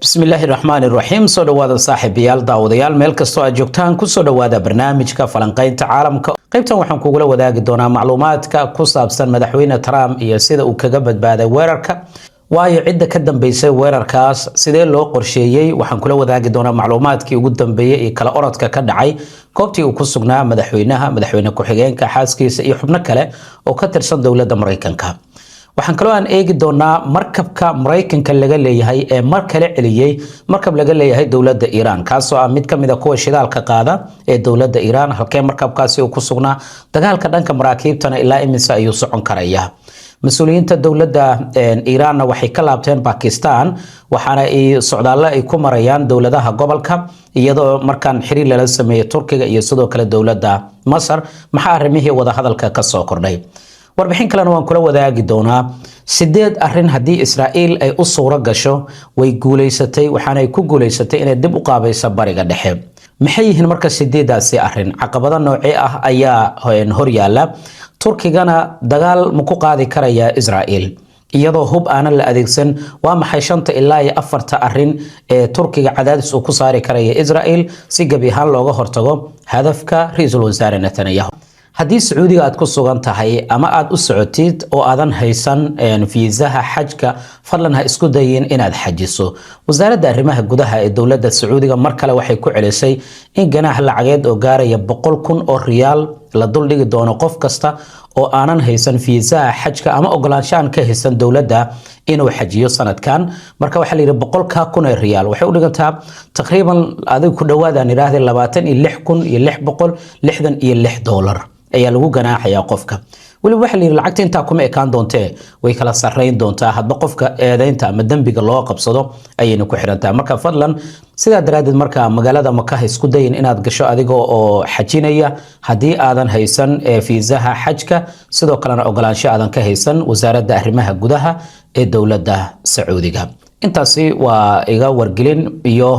bismillaahi raxmaani raxiim soo dhawaada saaxiibayaal daawadayaal meel kastoo aad joogtaan ku soo dhawaada barnaamijka falanqaynta caalamka qaybtan waxaan kugula wadaagi doonaa macluumaadka ku saabsan madaxweyne Trump iyo sida uu kaga badbaaday weerarka waayo cidda ka dambeysay weerarkaas sidee loo qorsheeyay waxaan kula wadaagi doonaa macluumaadkii ugu dambeeyay ee kala orodka ka dhacay goobtii uu ku sugnaa madaxweyne ku-xigeenka xaaskiisa iyo xubno kale oo ka tirsan dowladda Mareykanka waxaan kaloo aan eegi doonaa markabka Mareykanka laga leeyahay ee mar kale celiyay markab laga leeyahay dowladda Iran kaasoo ah mid kamid ah kuwa shidaalka qaada ee dowladda Iran halkee markabkaasi uu ku sugnaa dagaalka dhanka maraakiibtana ilaa imisa ayuu socon karaya mas'uuliyiinta dowladda Iran waxay ka laabteen Pakistan waxaana ay socdaalo ay ku marayaan dowladaha gobolka iyadoo markaan xiriir la sameeyay Turkiga iyo sidoo kale dowladda Masar maxaa arrimihii wada hadalka ka soo kordhay warbixin kalena waan kula wadaagi doonaa 8 arrin hadii Israa'iil ay u suura gasho way guuleysatay waxaana ay ku guuleysatay inay dib u qaabayso bariga dhexe maxay yihiin marka 8daasi arrin caqabado noocee ah ayaa hor yaala Turkigana dagaal ma ku qaadi karaya Israa'iil iyadoo hub aanan la adeegsan waa maxay 5 ilaa 4 arrin ee Turkiga cadaadis uu ku saari karaya Israa'iil si gabi ahaan looga hortago hadafka ra'iisul wasaare Netanyahu haddii Sacuudiga aad ku sugan tahay ama aad u socotid oo aadan haysan fiisaha xajka fadlan ha isku dayin inaad xajiso wasaaradda arrimaha gudaha ee dowladda Sacuudiga mar kale waxay ku celisay in ganaax lacageed oo gaaraya 100,000 oo riyaal la dul dhigi doono qof kasta oo aanan haysan fiisaha xajka ama ogolaanshahan ka haysan dowladda inuu xajiyo sanadkan marka waxa la yiri 100,000 ee riyaal waxay u dhigantaa taqriiban adigu ku dhawaadaan iraahday 26,666 dollar ayaa lagu ganaaxaya qofka wali waxa la yiri lacagta inta kuma ekaan doontee way kala sareyn doontaa hadba qofka eedeynta ama dambiga loo qabsado ayayna ku xirantaa marka fadlan sida daraadeed marka magaalada Maka isku dayin inaad gasho adiga oo xajinaya hadii aadan haysan fiisaha xajka sidoo kalena ogolaansho aadan ka haysan wasaaradda arrimaha gudaha ee dowladda Sacuudiga intaasi waa iga wargelin iyo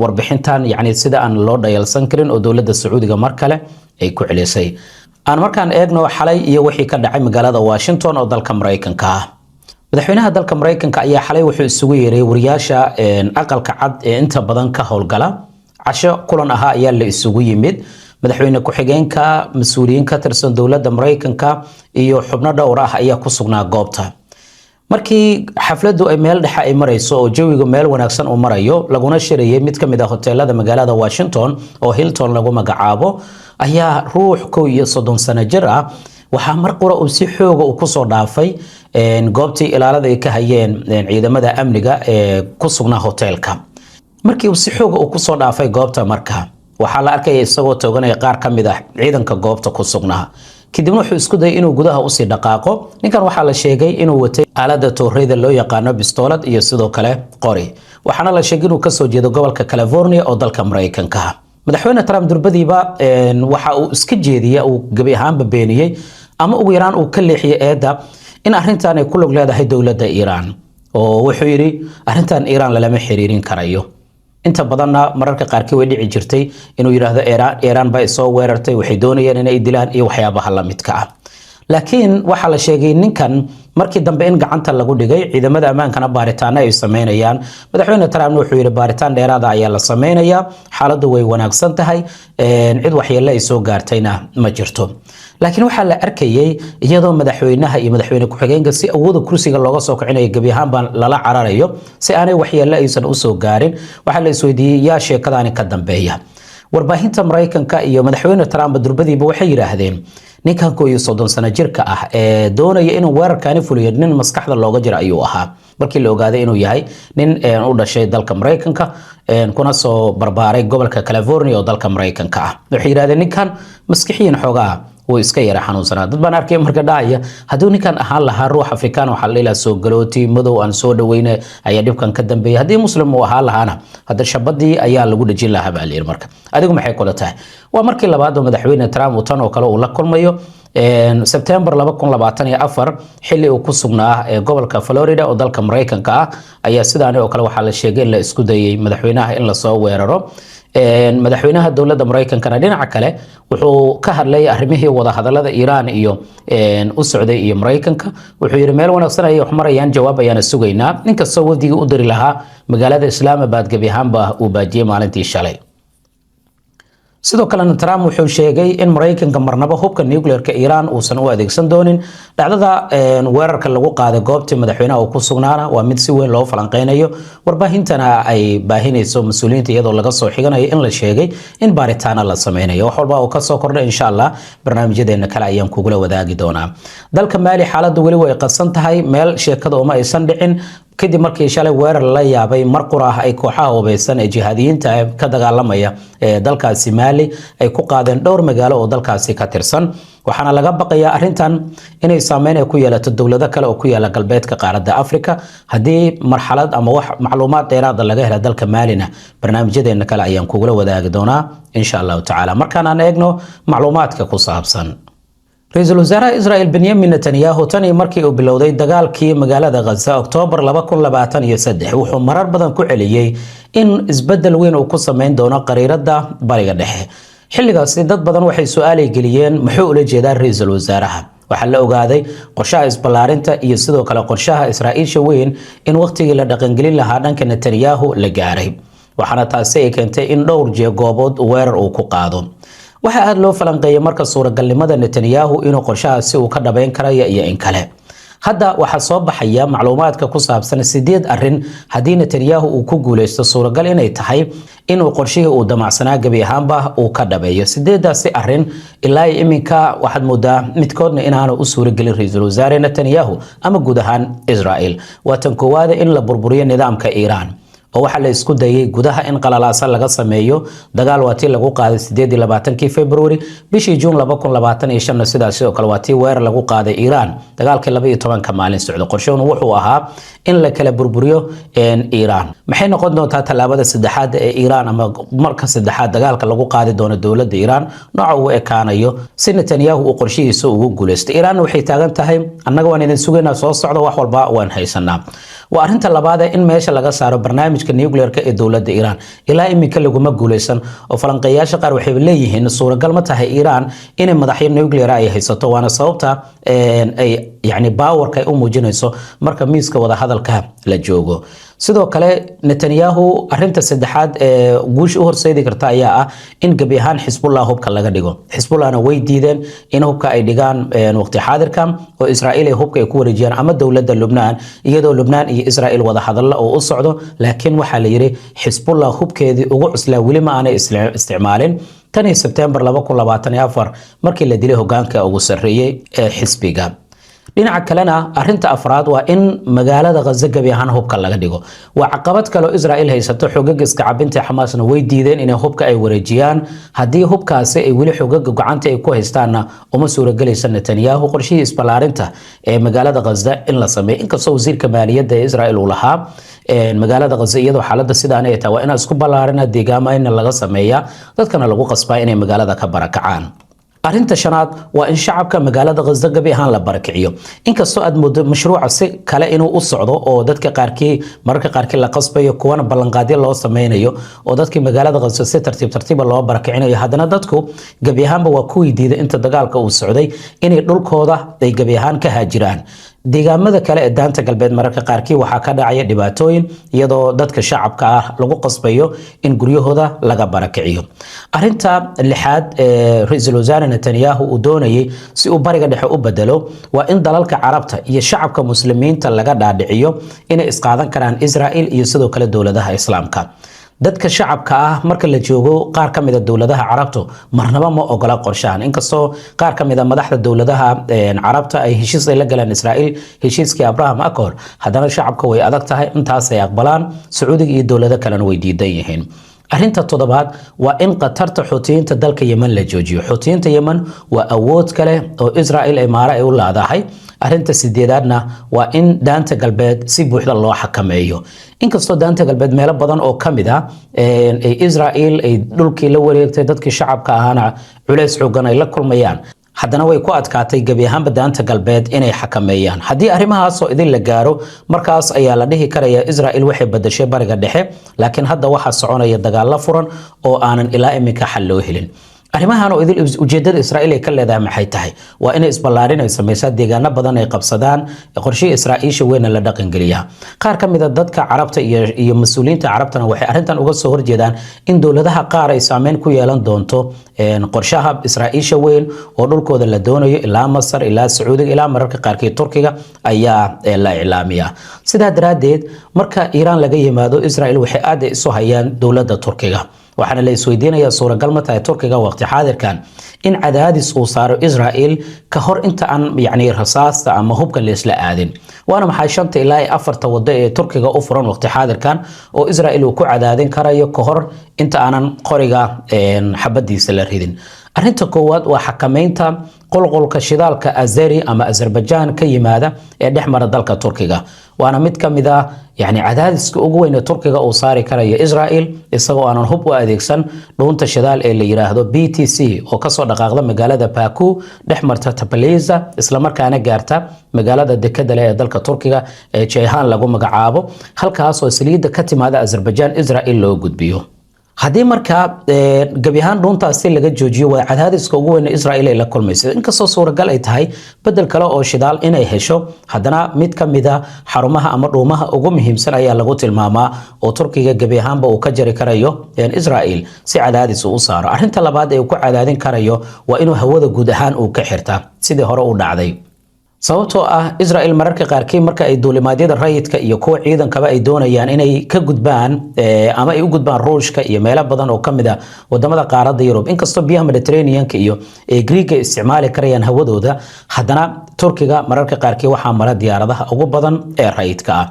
warbixintan yani sida aan loo dhayalsan karin oo dowladda Sacuudiga mar kale ay ku celisay aan markaan eegno xalay iyo wixii ka dhacay magaalada Washington oo dalka Mareykanka madaxweynaha dalka Mareykanka ayaa xalay wuxuu isugu yeeray wariyaasha aqalka cad ee inta badan ka howlgala casho kulan ahaa ayaa la isugu yimid madaxweyne ku-xigeenka mas'uuliyiin ka tirsan dowladda Mareykanka iyo xubno dhowr ah ayaa ku sugnaa goobta markii xafladu ay meel dhexe ay marayso oo jawiga meel wanaagsan uu marayo laguna shirayay mid kamid ah hoteelada magaalada Washington oo Hilton lagu magacaabo ayaa ruux 30 sano jir ah waxa mar qura uu si xoog ah ku soo dhaafay goobtii ilaalada ay ka hayeen ciidamada amniga ee ku sugnaa hoteelka markii uu si xoog ah ku soo dhaafay goobta marka waxa la arkay isagoo tooganaya qaar kamid ah ciidanka goobta ku sugnaa kadibna wuxuu isku dayay inuu gudaha u sii dhaqaaqo ninkan waxa la sheegay inuu watay aalada tooreyda loo yaqaan bistoolad iyo sidoo kale qori waxaana la sheegay inuu ka soo jeedo gobolka California oo dalka Mareykanka madaxweyne Trump durbadiiba waxa uu iska jeediyay uu gabi ahaan beeniyay ama ugu yaraan uu ka leexiyay eeda in arrintan ay ku lug leedahay dowladda Iran oo wuxuu yiri arrintan Iran lama xiriirin karayo inta badanna mararka qaarkii way dhici jirtay inuu yiraahdo Iran ba soo weerartay waxay doonayeen inay dilaan iyo waxyaabaha la midka ah laakiin waxa la sheegay ninkan markii dambe in gacanta lagu dhigay ciidamada amaankana baaritaano ay sameynayaan madaxweyne Trump wuxuu yiri baaritaan dheeraad ah ayaa la sameynayaa xaaladdu way wanaagsan tahay cid waxyeello ay soo gaartayna ma jirto laakiin waxa la arkayay iyadoo madaxweynaha iyo madaxweyne ku-xigeenka si awooda kursiga looga soo kicinayo gabi ahaan baan lala cararayo si aanay waxyeello aysan u soo gaarin waxa la isweydiiyay yaa sheekadaani ka dambeeya warbaahinta Mareykanka iyo madaxweyne Trump durbadiiba waxay yiraahdeen ninkan 30 sano jirka ah ee doonaya inuu weerarkaani fuliyo nin maskaxda looga jiro ayuu ahaa markii la ogaaday inuu yahay nin u dhashay dalka Mareykanka kuna soo barbaaray gobolka California oo dalka Mareykanka ah waxay yiraahdeen ninkan maskixiin xogaa oo iska yara xanuunsanaa dad baan arkay marka dhaaya haduu ninkan ahaan lahaa ruux Afrikaan waxa la ilaa soo galooti madow aan soo dhaweynay ayaa dhibkan ka dambeeyay hadii muslim uu ahaan lahaana hada shabadii ayaa lagu dhajin lahaa baa marka adigu maxay kula tahay waa markii labaad oo madaxweyne Trump uu tan oo kale uu la kulmayo September 2024 xilli uu ku sugnaa gobolka Florida oo dalka Mareykanka ah ayaa sidaan oo kale waxa la sheegay in la isku dayay madaxweynaha in la soo weeraro madaxweynaha dowladda Mareykankana dhinaca kale wuxuu ka hadlay arrimihii wada hadallada Iran iyo u socday iyo Mareykanka wuxuu yiri meel wanaagsan ay wax marayaan jawaab ayaan sugaynaa inkastoo wadiga u diri lahaa magaalada Islamabad gabi ahaanba uu baajiyay maalintii shalay sidoo kale Trump wuxuu sheegay in Mareykanka marnaba hubka nuclear-ka Iran uusan u adeegsan doonin dhacdada weerarka lagu qaaday goobta madaxweynaha uu ku sugnaana waa mid si weyn loo falanqeynayo warbaahintana ay baahinayso mas'uuliyiinta iyadoo laga soo xiganayo in la sheegay in baaritaana la sameynayo wax walba oo ka soo kordhay insha Allah barnaamijyadeena kale ayaan kugula wadaagi doonaa dalka Mali xaaladdu wali way qasan tahay meel sheekada uma aysan dhicin kadib markii shalay weerar la yaabay mar qura ay kooxaha hubeysan ee jihadiyiinta ka dagaalamaya dalkaasi Mali ay ku qaadeen dhowr magaalo oo dalkaasi ka tirsan waxaana laga baqayaa arintan inay saameyn ku yeelato dawlado kale oo ku yaala galbeedka qaaradda Afrika hadii marxalad ama wax macluumaad dheeraad laga helo dalka Malina barnaamijyadeena kale ayaan kugula wadaagi doonaa insha Allah taala markaan aan eegno macluumaadka ku saabsan Ra'iisul Wasaaraha Israel Benjamin Netanyahu tani markii uu bilowday dagaalkii magaalada Gaza October 2023 wuxuu marar badan ku celiyay in isbedel weyn uu ku sameyn doono qariirada bariga dhexe xilligaasi dad badan waxay su'aal geliyeen muxuu ula jeedaa Ra'iisul Wasaaraha waxa la ogaaday qorshaha isbalaarinta iyo sidoo kale qorshaha Israa'iisha weyn in waqtigii la dhaqangelin lahaa dhanka Netanyahu la gaaray waxaana taasi ay keentay in dhowr jeer goobood weerar uu ku qaado waxa aad loo falanqeeyay marka suuragalnimada Netanyahu inuu qorshahaasi uu ka dhabeyn karayo iyo in kale hadda waxa soo baxaya macluumaadka ku saabsan 8 arin hadii Netanyahu uu ku guuleysto suuragal inay tahay inuu qorshihii uu damacsanaa gabi ahaanba uu ka dhabeeyo 8daasi arin ilaa iminka waxaad moodaa midkoodna inaanu u suuragelin Ra'iisul Wasaare Netanyahu ama guud ahaan Israel waa tan koowaad in la burburiyo nidaamka Iran oo waxa la isku dayay gudaha in qalalaasa laga sameeyo dagaal waati lagu qaaday 28 February bishii June 2025 sidaas oo kale waati weerar lagu qaaday Iran dagaalkii 12 maalin socdo qorshuhu wuxuu ahaa in la kala burburiyo Iran maxay noqon doontaa talaabada saddexaad ee Iran ama marka saddexaad dagaalka lagu qaadi doono dawladda Iran nooca uu ekaanayo si Netanyahu uu qorshihiisa ugu guuleysto Iran waxay taagan tahay annaga waan idin sugaynaa soo socdo wax walba waan haysanaa waa arinta labaad in meesha laga saaro barnaamijka nuclear-ka ee dawladda Iran ilaa iminka laguma guuleysan oo falanqeeyaasha qaar waxay leeyihiin suuragal ma tahay Iran inay madaxyo nuclear ay haysato waana sababta ay yani powerka ay u muujinayso marka miiska wada hadalka la joogo sidoo kale Netanyahu arinta saddexaad ee guush u horseedi karta ayaa ah in gabi ahaan Hezbollah hubka laga dhigo Hezbollahna way diideen in hubka ay dhigaan waqti xaadirka oo Israa'iil ay hubka ay ku wareejiyaan ama dawladda Lebanon iyadoo Lebanon iyo Israa'iil wada hadal oo u socdo laakiin waxa la yiri Hezbollah hubkeedii ugu cuslaa wali ma aanay isticmaalin tan September 2024 markii la dilay hoggaanka ugu sarreeyay ee xisbiga dhinaca kalena arinta afraad waa in magaalada Gaza gabi ahaan hubka laga dhigo waa caqabad kale oo Israa'iil haysato xoogagga iska cabinta Xamaasna way diideen in hubka ay wareejiyaan hadii hubkaasi ay wali xoogagga gacanta ay ku haystaana uma suuragelaysan Netanyahu qorshihii isbalaarinta ee magaalada Gaza in la sameeyo inkastoo wasiirka maaliyadda ee Israa'iil uu lahaa magaalada Gaza iyadoo xaaladda sidaan ay tahay waa in isku balaarina deegaamo in laga sameeyaa dadkana lagu qasbaa inay magaalada ka barakacaan arinta shanaad waa in shacabka magaalada Gaza gabi ahaan la barakiciyo inkastoo aad moodo mashruuca si kale inuu u socdo oo dadka qaarkii mararka qaarkii la qasbayo kuwana ballanqaadyo loo sameynayo oo dadkii magaalada Gaza si tartiib loo barakicinayo haddana dadku gabi ahaanba waa ku weydiida inta dagaalka uu socday inay dhulkooda ay gabi ahaan ka haajiraan deegaamada kale ee daanta galbeed mararka qaarkii waxa ka dhacaya dhibaatooyin iyadoo dadka shacabka ah lagu qasbayo in guryahooda laga barakiciyo arinta lixaad ee Ra'iisul Wasaare Netanyahu uu doonayay si uu bariga dhexe u bedelo waa in dalalka Carabta iyo shacabka muslimiinta laga dhaadhiciyo inay isqaadan karaan Israa'iil iyo sidoo kale dawladaha Islaamka dadka shacabka ah marka la joogo qaar kamid ah dawladaha Carabtu marnaba ma ogola qorshahan inkastoo qaar kamid ah madaxda dawladaha Carabta ay heshiis la galeen Israa'iil heshiiskii Abraham Accord haddana shacabka way adag tahay intaas ay aqbalaan Sacuudiga iyo dawlado kale way diidan yihiin arinta toddobaad waa in qatarta Xuutiyiinta dalka Yemen la joojiyo Xuutiyiinta Yemen waa awood kale oo Israa'iil ay maara ay u laadahay arinta sideedaadna waa in daanta galbeed si buuxda loo xakameeyo inkastoo daanta galbeed meelo badan oo kamid ah ay Israa'iil ay dhulkii la wareegtay dadkii shacabka ahana culays xooggan ay la kulmayaan haddana way ku adkaatay gebi ahaanba daanta galbeed inay xakameeyaan. haddii arrimahaas oo idin la gaaro, markaas ayaa la dhihi karaya Israel waxay badashay bariga dhexe, laakiin hadda waxaa soconaya dagaalo furan oo aanan ilaa iminka xal loo helin. arrimahan oo idil ujeedada Israa'iil ay ka leedahay maxay tahay? waa inay isballaarin ay sameeyaan deegaano badan ay qabsadaan, qorshe Israa'iisha weyn la dhaqan geliyaa. qaar ka mid ah dadka Carabta iyo mas'uuliyiinta Carabtana waxay arrintan uga soo horjeedaan in dowladaha qaar ay saameyn ku yeelan doonto qorshaha Israa'iisha weyn oo dhulkooda la doonayo ilaa Masar, ilaa Sacuudiga, ilaa mararka qaarkii Turkiga ayaa la iclaamiyaa. sidaa daraadeed, marka Iiraan laga yimaado, Israa'iil waxay aad isu hayaan dowladda Turkiga. waxaana la isweydiinayaa suuragal ma tahay Turkiga waqti xaadirkan in cadaadis uu saaro Israa'iil ka hor inta aan rasaasta ama hubka la isla aadin. waana maxay 5 ilaa 4 wado ee Turkiga u furan waqti xaadirkan oo Israa'iil uu ku cadaadin karayo ka hor inta aanan qoriga xabadiisa la ridin. arrinta koowaad waa xakameynta qolqolka shidaalka Azeri ama Azerbaijan ka yimaada ee dhexmara dalka Turkiga. waana mid ka mid ah cadaadiska ugu weyn ee Turkiga uu saari karayo Israa'iil, isagoo aanan hub u adeegsan dhuunta shidaal ee la yiraahdo BTC oo ka soo dhaqaaqda magaalada Baku, dhexmarta Tbilisi, isla markaana gaarta magaalada dekada leh ee dalka Turkiga ee Ceyhan lagu magacaabo, halkaas oo saliidda ka timaada Azerbaijan Israa'iil loo gudbiyo. haddii markaa gabi ahaan dhuuntaasi laga joojiyo, waa cadaadiska ugu weyn ee Israa'iil ay la kulmayso. inkastoo suuragal ay tahay bedel kale oo shidaal inay hesho, haddana mid ka mid ah xarumaha ama dhuumaha ugu muhiimsan ayaa lagu tilmaamaa oo Turkiga gabi ahaanba uu ka jari karayo Israa'iil si cadaadis u saaro. arrinta labaad ee uu ku cadaadin karayo waa inuu hawada guud ahaan uu ka xirta sidii hore u dhacday. sababtoo ah Israa'iil mararka qaarkii marka ay duulimaadyada rayidka iyo kuwa ciidankaba ay doonayaan inay ka gudbaan ama ay u gudbaan Ruushka iyo meelo badan oo kamid ah wadamada qaaradda Yurub, inkastoo biyaha Mediterranean-ka iyo Greek ay isticmaali karayaan hawadooda, haddana Turkiga mararka qaarkii waxaa mara diyaaradaha ugu badan ee rayidka ah.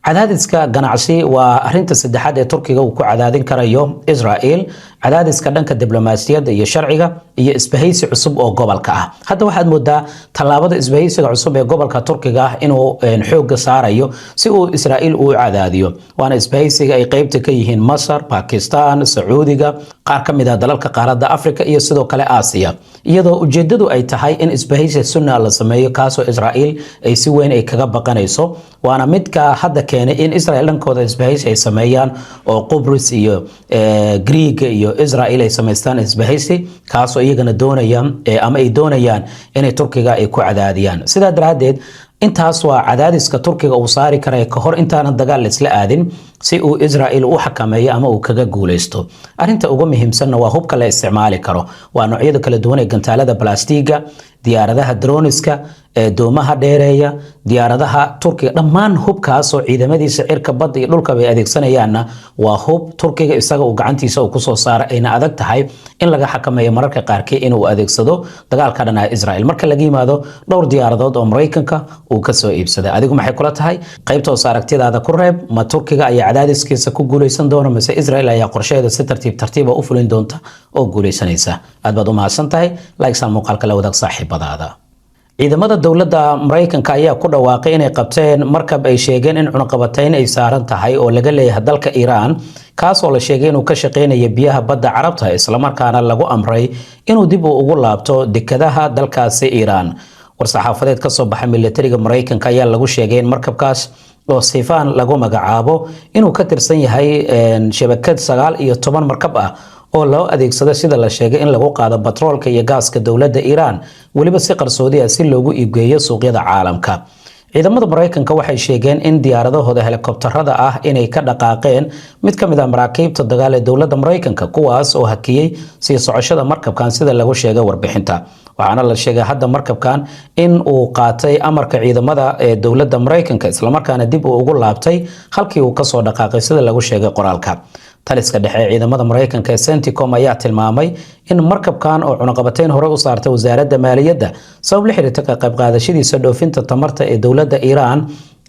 cadaadiska ganacsi waa arrinta saddexaad ee Turkiga uu ku cadaadin karayo Israa'iil. cadaadiska dhanka diblomaasiyadda iyo sharciga iyo isbahaysi cusub oo gobolka ah. hadda waxaad moodaa tallaabada isbahaysiga cusub ee gobolka Turkiga ah inuu xoogga saarayo si uu Israa'iil u cadaadiyo. waana isbahaysiga ay qaybta ka yihiin Masar, Pakistan, Sacuudiga, qaar ka mid ah dalalka qaaradda Afrika iyo sidoo kale Aasiya, iyadoo ujeedadu ay tahay in isbahaysi sunna la sameeyo kaasoo Israa'iil ay si weyn ay kaga baqanayso. waana midka hadda keenay in Israa'iil dhankooda isbahaysi ay sameeyaan oo Qubris iyo Greek iyo Israa'iil ay sameystaan isbahaysi kaasoo iyagana doonayaan ama ay doonayaan inay Turkiga ay ku cadaadiyaan. sidaa daraadeed, intaas waa cadaadiska Turkiga uu saari karay ka hor intaan dagaal la isla aadin si uu Israa'iil u xakameeyo ama uu kaga guuleysto. arrinta ugu muhiimsanna waa hubka la isticmaali karo. waa noocyada kala duwan ee gantaalada balastiga, diyaaradaha droniska, doomaha dheereeya, diyaaradaha Turkiga, dhammaan hubkaas oo ciidamadiisa cirka, badda iyo dhulka ay adeegsanayaanna waa hub Turkiga isaga uu gacantiisa uu ku soo saaray, ayna adag tahay in laga xakameeyo mararka qaarkii inuu adeegsado dagaalka dhanaca Israa'iil. marka laga yimaado dhowr diyaaradood oo Mareykanka uu ka soo iibsaday. adigu maxay kula tahay? qaybta hoos aragtidaada ku reeb. ma Turkiga ayaa cadaadiskiisa ku guuleysan doona, mise Israa'iil ayaa qorsheeda si tartiib u fulin doonta oo guuleysanaysa? aad baad u mahadsan tahay. like san muuqaalka la wadaag saaxiibadaada. ciidamada dowladda Mareykanka ayaa ku dhawaaqay inay qabteen markab ay sheegeen in cunaqabatayn ay saaran tahay oo laga leeyahay dalka Iiraan, kaas oo la sheegay inuu ka shaqeynayo biyaha badda Carabta, isla markaana lagu amray inuu dib ugu laabto dekedaha dalkaasi Iiraan. war-saxaafadeed ka soo baxay militariga Mareykanka ayaa lagu sheegay in markabkaas oo Sifan lagu magacaabo inuu ka tirsan yahay shabakad 19 markab ah oo loo adeegsado sida la sheegay in lagu qaado batroolka iyo gaaska dowladda Iiraan, waliba si qarsoodi ah si loogu iibgeeyo suuqyada caalamka. ciidamada Mareykanka waxay sheegeen in diyaaradahooda helikobtarada ah inay ka dhaqaaqeen mid ka mid ah maraakiibta dagaal ee dowladda Mareykanka, kuwaas oo hakiyay sii socoshada markabkan sida lagu sheegay warbixinta. waxaana la sheegay hadda markabkan in uu qaatay amarka ciidamada ee dowladda Mareykanka, isla markaana dib uu ugu laabtay halkii uu ka soo dhaqaaqay sida lagu sheegay qoraalka. taliska dhexe ee ciidamada Mareykanka ee CENTCOM ayaa tilmaamay in markabkan oo cunaqabatayn hore u saartay wasaaradda maaliyadda sabab la xiriirta ka qayb qaadashadiisa dhoofinta tamarta ee dowladda Iiraan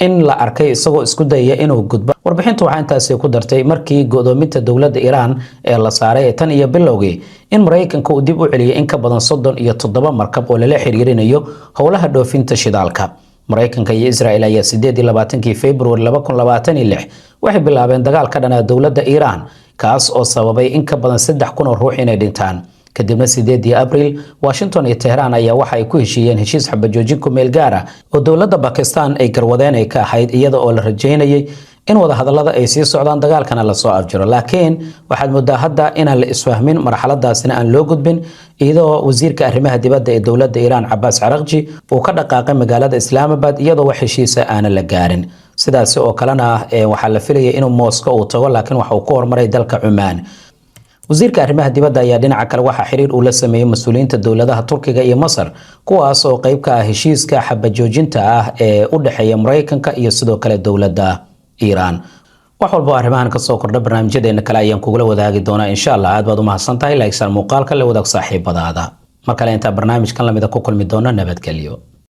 in la arkay isagoo isku dayaya inuu gudbo. warbixintu waxaa intaasi ku dartay markii godoominta dowladda Iiraan ee la saaray tan iyo bilowgii in Mareykanka uu dib u celiyay in ka badan 37 markab oo lala xiriirinayo howlaha dhoofinta shidaalka. Mareykanka iyo Israa'iil ayaa 28 February 2026 waxay bilaabeen dagaal ka dhan ah dowladda Iiraan, kaas oo sababay in ka badan 3,000 oo ruux inay dhintaan. kadibna 8 Abriil Washington iyo Tehran ayaa waxa ay ku heshiiyeen heshiis xabajoojin ku meel gaar ah oo dowladda Pakistan ay garwadeen ay ka ahayd iyada oo la rajeynayay in wada hadallada ay sii socdaan dagaalkana la soo afjiro laakiin waxaad moodaa hadda inaan la isfahmin marxaladaasina aan loo gudbin iyadoo wasiirka arrimaha dibadda ee dowladda Iran Abbas Araghchi uu ka dhaqaaqay magaalada Islamabad iyadoo wax heshiis aan la gaarin sidaas oo kalena waxa la filayay inuu Moscow uu tago laakiin waxa uu ku hormaray dalka Oman wasiirka arrimaha dibadda ayaa dhinaca kale waxa xiriir uu la sameeyay mas'uuliyiinta dowladaha Turkiga iyo Masar kuwaas oo qayb ka ah heshiiska xabajoojinta ah ee u dhaxeeya Mareykanka iyo sidoo kale dowladda Iran wax walba arrimahan ka soo kordha barnaamijyadeena kale ayaan kugula wadaagi doonaa insha Allah aad baad u mahadsantahay like sar muuqaalka la wadaag saaxiibadaada markale inta barnaamijkan lamida ku kulmi doona nabadgelyo